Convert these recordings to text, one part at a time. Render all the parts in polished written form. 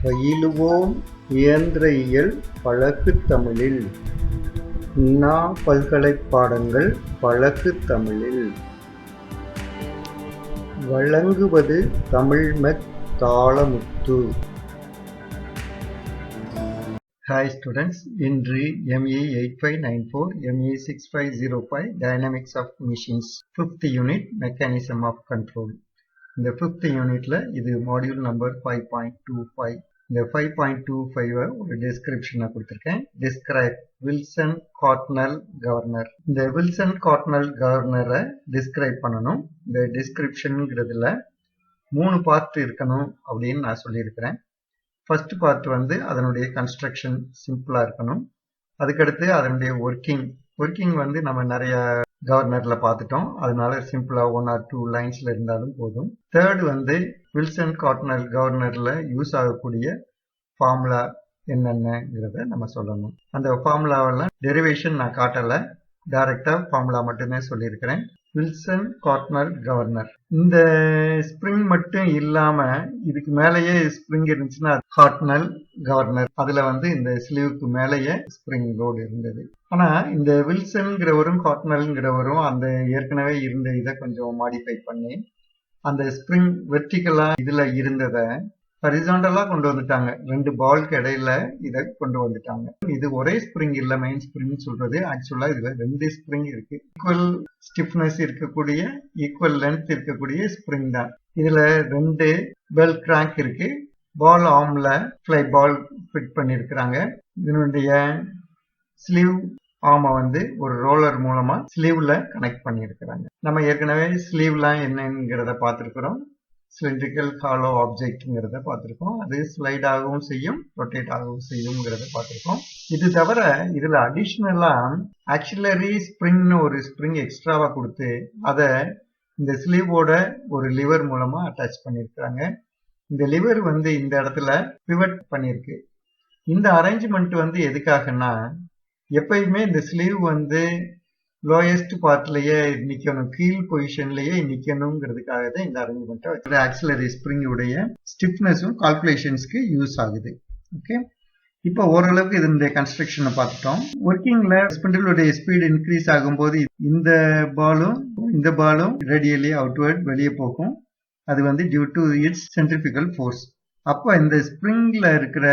பயிலுவோம் இயந்திர இயல் பழகுத் தமிழில். அண்ணா பல்கலைப் பாடங்கள் பழகுத் தமிழில். வழங்குவது தமிழ்மெக் தாளமுத்து. ஹாய் ஸ்டூடெண்ட்ஸ், இன்று ME 8594 ME 6505 Dynamics of Machines 5th unit mechanism of control. இந்த 5th யூனிட்ல இது மாடியூல் நம்பர் 5.25. இந்த 5.25 ஒரு டிஸ்கிரிப்ஷனை கொடுத்துருக்கேன். Describe Wilson Hartnell governor. இந்த வில்சன் கார்ட்னல் கவர்னரை டிஸ்கிரைப் பண்ணணும். இந்த டிஸ்கிரிப்ஷனுங்கிறதுல 3 பார்ட் இருக்கணும் அப்படின்னு நான் சொல்லியிருக்கிறேன். ஃபர்ஸ்ட் பார்ட் வந்து அதனுடைய கன்ஸ்ட்ரக்ஷன் சிம்பிளா இருக்கணும். அதுக்கடுத்து அதனுடைய ஒர்க்கிங் வந்து நம்ம நிறைய கவர்னர்ல பார்த்துட்டோம். அதனால சிம்பிளா 1 or 2 லைன்ஸ்ல இருந்தாலும் போதும். தேர்ட் வந்து வில்சன் கார்ட்னல் கவர்னர்ல யூஸ் ஆகக்கூடிய ஃபார்முலா என்னென்னங்கிறத நம்ம சொல்லணும். அந்த ஃபார்முலாவெல்லாம் டெரிவேஷன் நான் காட்டல, டைரக்டா ஃபார்முலா மட்டுமே சொல்லியிருக்கிறேன். Wilson Hartnell governor. இந்த ஸ்ப்ரிங் மட்டும் இல்லாம இதுக்கு மேலேயே ஸ்ப்ரிங் இருந்துச்சுன்னா ஹார்ட்னல் கவர்னர். அதுல வந்து இந்த ஸ்லீவுக்கு மேலேயே ஸ்ப்ரிங் லோடு இருந்தது. ஆனா இந்த வில்சன்ங்கிறவரும் ஹார்ட்னல்ங்கிறவரும் அந்த ஏற்கனவே இருந்த இதை கொஞ்சம் மாடிஃபை பண்ணி அந்த ஸ்ப்ரிங் வெர்டிகலா இதுல இருந்ததை ஹரிசாண்டலா கொண்டு வந்துட்டாங்க. 2 பால்க்கு இடையில இதை கொண்டு வந்துட்டாங்க. இது ஒரே ஸ்ப்ரிங் இல்ல, மெயின் ஸ்ப்ரிங் சொல்றது. ஆக்சுவலா இதுல 2 ஸ்ப்ரிங் இருக்கு. ஈக்குவல் ஸ்டிஃப்னஸ் இருக்கக்கூடிய, ஈக்குவல் லென்த் இருக்கக்கூடிய ஸ்ப்ரிங் தான். இதுல 2 பெல் கிராங்க் இருக்கு. பால் ஆர்ம்ல ஃப்ளை பால் ஃபிட் பண்ணிருக்கிறாங்க. இதனுடைய ஸ்லீவ் ஆர்மை வந்து ஒரு ரோலர் மூலமா ஸ்லீவ்ல கனெக்ட் பண்ணிருக்கிறாங்க. நம்ம ஏற்கனவே ஸ்லீவ்லாம் என்னங்கிறத பார்த்திருக்கிறோம். சிலிண்ட்ரிக்கல் ஹாலோ ஆப்ஜெக்ட்ங்கிறத பார்த்துருக்கோம். அது ஸ்லைட் ஆகவும் செய்யும், ரொட்டேட் ஆகவும் செய்யும்ங்கிறத பார்த்துருக்கோம். இது தவிர இதுல அடிஷ்னலா ஆக்சிலரி ஸ்ப்ரிங்னு ஒரு ஸ்ப்ரிங் எக்ஸ்ட்ராவா கொடுத்து அதை இந்த ஸ்லீவோட ஒரு லிவர் மூலமா அட்டாச் பண்ணியிருக்கிறாங்க. இந்த லிவர் வந்து இந்த இடத்துல பிவட் பண்ணியிருக்கு. இந்த அரேஞ்ச்மெண்ட் வந்து எதுக்காகனா, எப்பயுமே இந்த ஸ்லீவ் வந்து லோயஸ்ட் பார்ட்லயே நிக்கணும், கீழ் பொசிஷன்லயே நிக்கணுங்கிறதுக்காக தான் இந்த அரேஞ்ச்மெண்ட். ஆக்சிலரி ஸ்ப்ரிங் உடைய ஸ்டிஃப்னஸும் கால்குலேஷன்ஸ்க்கு யூஸ் ஆகுது. ஓகே, இப்போ ஓரளவுக்கு இதனுடைய கன்ஸ்ட்ரக்ஷனை பார்த்துட்டோம். ஒர்க்கிங்ல ஸ்பிண்டிலுடைய ஸ்பீடு இன்க்ரீஸ் ஆகும்போது இந்த பாலும் ரேடியலி அவுட்வர்ட் வெளியே போகும். அது வந்து due to its centrifugal force. அப்போ இந்த ஸ்ப்ரிங்ல இருக்கிற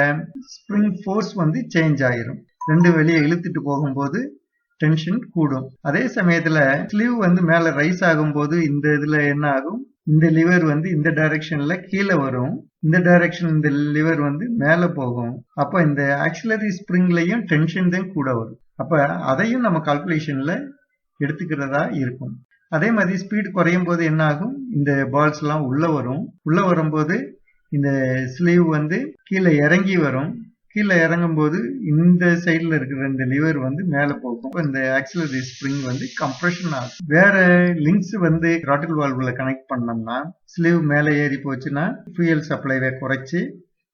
ஸ்ப்ரிங் ஃபோர்ஸ் வந்து சேஞ்ச் ஆயிரும். 2 வெளியே இழுத்துட்டு போகும்போது டென்ஷன் கூடும். அதே சமயத்துல ஸ்லீவ் வந்து மேல ரைஸ் ஆகும்போது இந்த இதுல என்ன ஆகும், இந்த லிவர் வந்து இந்த டைரக்ஷன்ல கீழே வரும், இந்த டைரக்ஷன் இந்த லிவர் வந்து மேல போகும். அப்ப இந்த ஆக்சிலரி ஸ்ப்ரிங்லயும் டென்ஷன் தான் கூட வரும். அப்ப அதையும் நம்ம கால்குலேஷன்ல எடுத்துக்கிறதா இருக்கும். அதே மாதிரி ஸ்பீட் குறையும் போது என்ன ஆகும், இந்த பால்ஸ் எல்லாம் உள்ள வரும்போது இந்த ஸ்லீவ் வந்து கீழே இறங்கி வரும். கீழே இறங்கும் போது இந்த சைட்ல இருக்கிற இந்த லிவர் வந்து மேல போகும். இந்த ஆக்சிலரி ஸ்ப்ரிங் வந்து கம்ப்ரெஷன் ஆகும். வேற லிங்க்ஸ் வந்து த்ராட்டில் வால்வ்ல கனெக்ட் பண்ணோம்னா ஸ்லீவ் மேல ஏறி போச்சுன்னா ஃபியூயல் சப்ளைவை குறைச்சு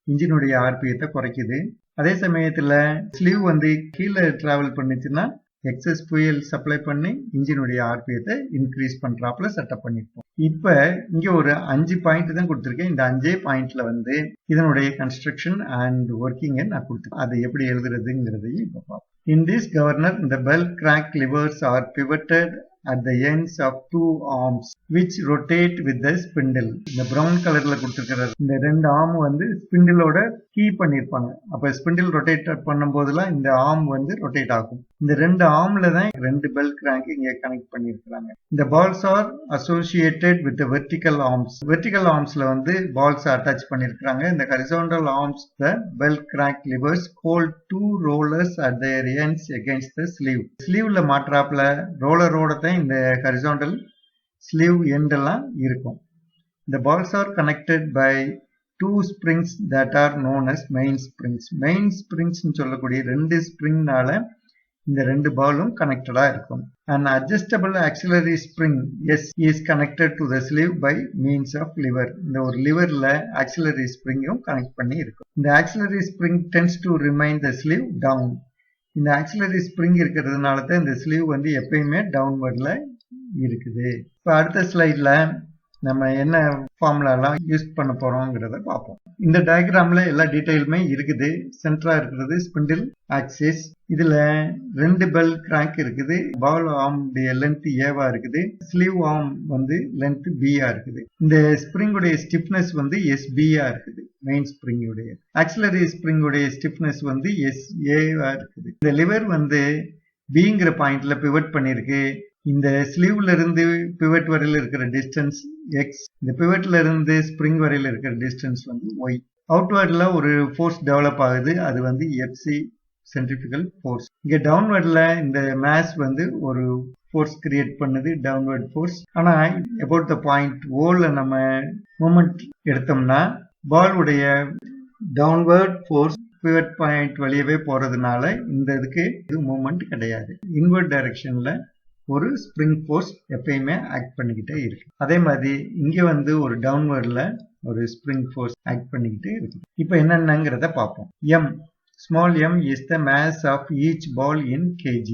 இன்ஜினுடைய ஆர்பிஎத்தை குறைக்குது. அதே சமயத்துல ஸ்லீவ் வந்து கீழே டிராவல் பண்ணுச்சுன்னா எக்ஸஸ் ஃபியூயல் சப்ளை பண்ணி இன்ஜினுடைய ஆர்பிஎத்தை இன்க்ரீஸ் பண்றாப்புல செட்டப் பண்ணிருப்போம். இப்ப இங்க ஒரு 5 பாயிண்ட் தான் கொடுத்திருக்கேன். இந்த 5 பாயிண்ட்ல வந்து இதனுடைய கன்ஸ்ட்ரக்ஷன் அண்ட் ஒர்க்கிங்கை நான் கொடுத்துருக்கேன். அதை எப்படி எழுதுறதுங்கிறதையும் இப்ப பார்ப்போம். In this governor, the bell crank levers are pivoted at the ends of 2 arms which rotate with the spindle. இந்த brown கலர்ல கொடுத்திருக்கிற இந்த 2 ஆர்ம் வந்து ஸ்பிண்டிலோட கீ பண்ணிருப்பாங்க. அப்ப ஸ்பிண்டில் ரொட்டேட் பண்ணும் போதெல்லாம் இந்த ஆர்ம் வந்து ரொட்டேட் ஆகும். இந்த 2 ஆர்ம்ல தான் 2 பெல் கிராங்க் இங்க கனெக்ட் பண்ணிருக்காங்க. இந்த balls are associated with the vertical arms. Vertical ஆர்ம்ஸ்ல வந்து பால்ஸ் அட்டாச் பண்ணிருக்காங்க. இந்த horizontal arms the bell crank levers hold 2 rollers at their ends against the sleeve. ஸ்லீவ்ல மாற்றாப்புல ரோலரோட தான் இந்த ஹரிசாண்டல் ஸ்லீவ் எண்ட் எல்லாம் இருக்கும். The balls are connected by 2 springs that are known as main springs. Main springs சொல்லக்கூடிய 2 ஸ்ப்ரிங்னால இந்த 2 பாலும் கனெக்டடா இருக்கும். An adjustable auxiliary spring S is connected to the sleeve by means of lever. இந்த ஒரு லிவர்ல auxiliary springயும் connect பண்ணி இருக்கும். இந்த auxiliary spring tends to remain the sleeve down. இந்த ஆக்சிலரி ஸ்ப்ரிங் இருக்கிறதுனால தான் இந்த ஸ்லீவ் வந்து எப்பயுமே டவுன்வர்ட்ல இருக்குது. இப்போ அடுத்த ஸ்லைட்ல நம்ம என்ன ஃபார்முலாலாம் யூஸ் பண்ண போறோம்ங்கிறத பார்ப்போம். இந்த டயக்ராம்ல எல்லா டீடைலுமே இருக்குது. சென்டரா இருக்கிறது ஸ்பிண்டில் ஆக்சிஸ். இதுல 2 பெல் கிராங்க் இருக்குது. பால் ஆர்ம் லென்த் ஏவா இருக்குது. ஸ்லீவ் ஆர்ம் லென்த் பியா இருக்குது. இந்த ஸ்ப்ரிங் உடைய ஸ்டிஃப்னஸ் எஸ்பியா இருக்குது. மெயின் ஸ்ப்ரிங் உடைய ஆக்சிலரி ஸ்ப்ரிங் உடைய ஸ்டிஃப்னஸ் எஸ்ஏவா இருக்குது. இந்த லிவர் பிங்கிற பாயிண்ட்ல பிவட் பண்ணிருக்கு. இந்த ஸ்லீவ்ல இருந்து பிவட் வரையில இருக்கிற டிஸ்டன்ஸ் எக்ஸ். இந்த பிவட்ல இருந்து ஸ்ப்ரிங் வரையில இருக்கிற டிஸ்டன்ஸ் ஒய். அவுட்வர்ட்ல ஒரு ஃபோர்ஸ் டெவலப் ஆகுது. அது எஃப்சி சென்ட்ரிஃபிகல் ஃபோர்ஸ். இங்க டவுன்வர்ட்ல இந்த மாஸ் ஒரு ஃபோர்ஸ் கிரியேட் பண்ணுது, டவுன்வர்ட் ஃபோர்ஸ். ஆனா அபவுட் த பாயிண்ட் ஓல நம்ம மூமெண்ட் எடுத்தோம்னா பால் உடைய டவுன்வர்ட் ஃபோர்ஸ் பிவட் பாயிண்ட் வழியவே போறதுனால இந்த இதுக்கு மூமெண்ட் கிடையாது. இன்வர்ட் டைரக்ஷன்ல ஒரு ஸ்ப்ரிங் ஃபோர்ஸ் எப்பயுமே ஆக்ட் பண்ணிக்கிட்டே இருக்கு. அதே மாதிரி இங்க ஒரு டவுன்வர்ட்ல ஒரு ஸ்ப்ரிங் ஃபோர்ஸ் ஆக்ட் பண்ணிக்கிட்டே இருக்கு. இப்போ என்னென்னங்கிறத பார்ப்போம். M, small m is the mass of each ball in kg.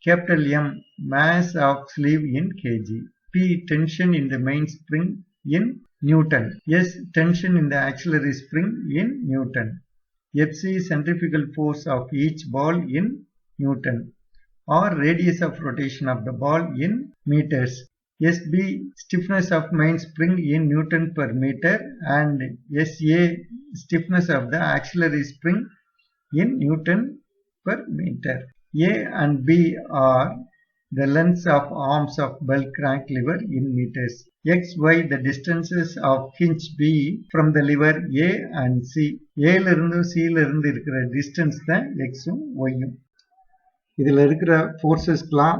Capital M, mass of sleeve in kg. P, tension in the main spring in Newton. S, tension in the auxiliary spring in Newton. Fc, centrifugal force of each ball in Newton. Or radius of rotation of the ball in meters. SB, stiffness of main spring in Newton per meter, and SA, stiffness of the auxiliary spring in Newton per meter. A and B are the lengths of arms of bell crank lever in meters. X, Y, the distances of hinge B from the lever A and C. A ல இருந்து C ல இருந்து இருக்கிற distance தான் Xும் Yயும். இதுல இருக்கிற ஃபோர்ஸஸ்க்கெல்லாம்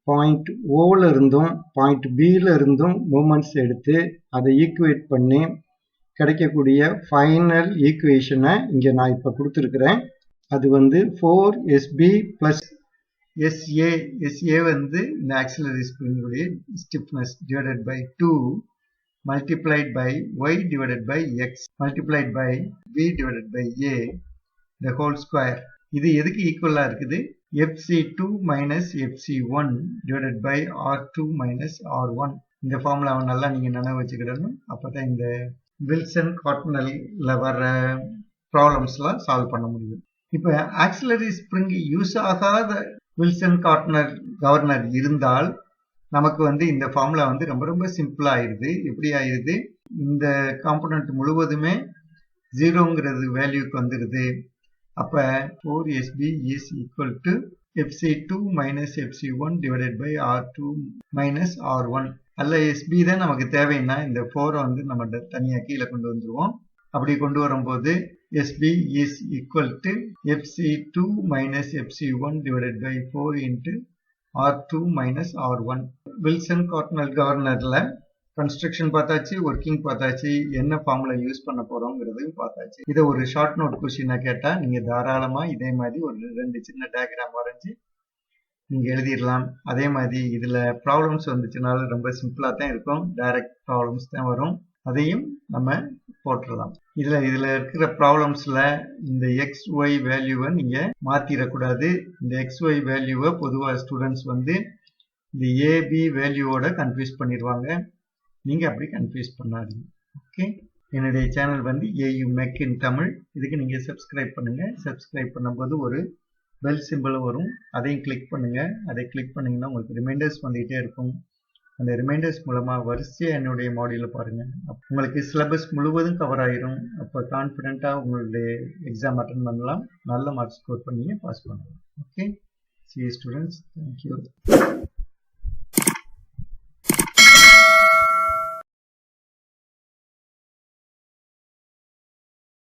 point ஓல இருந்தும் பாயிண்ட் பில இருந்தும் மூமெண்ட்ஸ் எடுத்து அதை ஈக்குவேட் பண்ணி கிடைக்கக்கூடிய ஃபைனல் ஈக்குவேஷனை இங்க நான் இப்ப கொடுத்துருக்கிறேன். அது 4SB பிளஸ் SA. SA இந்த ஆக்சிலரி ஸ்ப்ரிங் உடைய stiffness divided by 2 multiplied by Y divided by X multiplied by B divided by A the whole square. இது எதுக்கு ஈக்குவலா இருக்குது? FC2 minus FC1 divided by R2 minus R1. இந்த ஃபார்முலாவை நல்லா நீங்க நினைவு வச்சுக்கிடணும். அப்பதான் இந்த வில்சன் கார்ட்னல்ல வர ப்ராப்ளம்ஸ்லாம் சால்வ் பண்ண முடியும். இப்ப ஆக்சிலரி ஸ்ப்ரிங் யூஸ் ஆகாத வில்சன் கவர்னர் இருந்தால் நமக்கு இந்த ஃபார்முலா ரொம்ப ரொம்ப சிம்பிளா ஆயிருது. எப்படி ஆயிருது? இந்த காம்பனன்ட் முழுவதுமே ஜீரோங்கிறது வேல்யூக்கு வந்துருது. அப்ப 4SB is equal to FC2 minus FC1 divided by R2 minus R1. அல்ல SB தான் நமக்கு தேவைன்னா இந்த 4 நம்ம தனியா கீழே கொண்டு வந்துருவோம். அப்படி கொண்டு வரும்போது SB is equal to FC2 minus FC1 divided by 4 into R2 minus R1. Wilson Hartnell கவர்னர்ல கன்ஸ்ட்ரக்ஷன் பார்த்தாச்சு, ஒர்க்கிங் பார்த்தாச்சு, என்ன ஃபார்முலா யூஸ் பண்ண போறோம்ங்கிறது பார்த்தாச்சு. இதை ஒரு ஷார்ட் நோட் கொஸ்டினா கேட்டா நீங்க தாராளமா இதே மாதிரி ஒரு 2 சின்ன டயக்ராம் வரைஞ்சு நீங்க எழுதிடலாம். அதே மாதிரி இதுல ப்ராப்ளம்ஸ் வந்துச்சுனாலும் ரொம்ப சிம்பிளா தான் இருக்கும். டைரக்ட் ப்ராப்ளம்ஸ் தான் வரும். அதையும் நம்ம போட்டுடலாம். இதுல இருக்கிற ப்ராப்ளம்ஸ்ல இந்த XY வேல்யூவை நீங்க மாத்திரக்கூடாது. இந்த XY வேல்யூவை பொதுவா ஸ்டூடெண்ட்ஸ் இந்த AB வேல்யூவோட கன்ஃபியூஸ் பண்ணிடுவாங்க. நீங்க அப்படி கன்ஃபியூஸ் பண்ணாதீங்க. ஓகே, என்னுடைய சேனல் AUmech-in-tamil. இதுக்கு நீங்க சப்ஸ்கிரைப் பண்ணுங்க. சப்ஸ்கிரைப் பண்ணும்போது ஒரு பெல் சிம்பிள் வரும், அதையும் கிளிக் பண்ணுங்க. அதை கிளிக் பண்ணீங்கன்னா உங்களுக்கு ரிமைண்டர்ஸ் வந்துகிட்டே இருக்கும். அந்த ரிமைண்டர்ஸ் மூலமா வரிசையா என்னுடைய மாடியூல பாருங்க. உங்களுக்கு சிலபஸ் முழுவதும் கவர் ஆயிரும். அப்ப கான்ஃபிடென்ட்டா உங்களுடைய எக்ஸாம் அட்டெண்ட் பண்ணலாம். நல்ல மார்க் ஸ்கோர் பண்ணி பாஸ் பண்ணலாம். Okay, see you students. Thank you.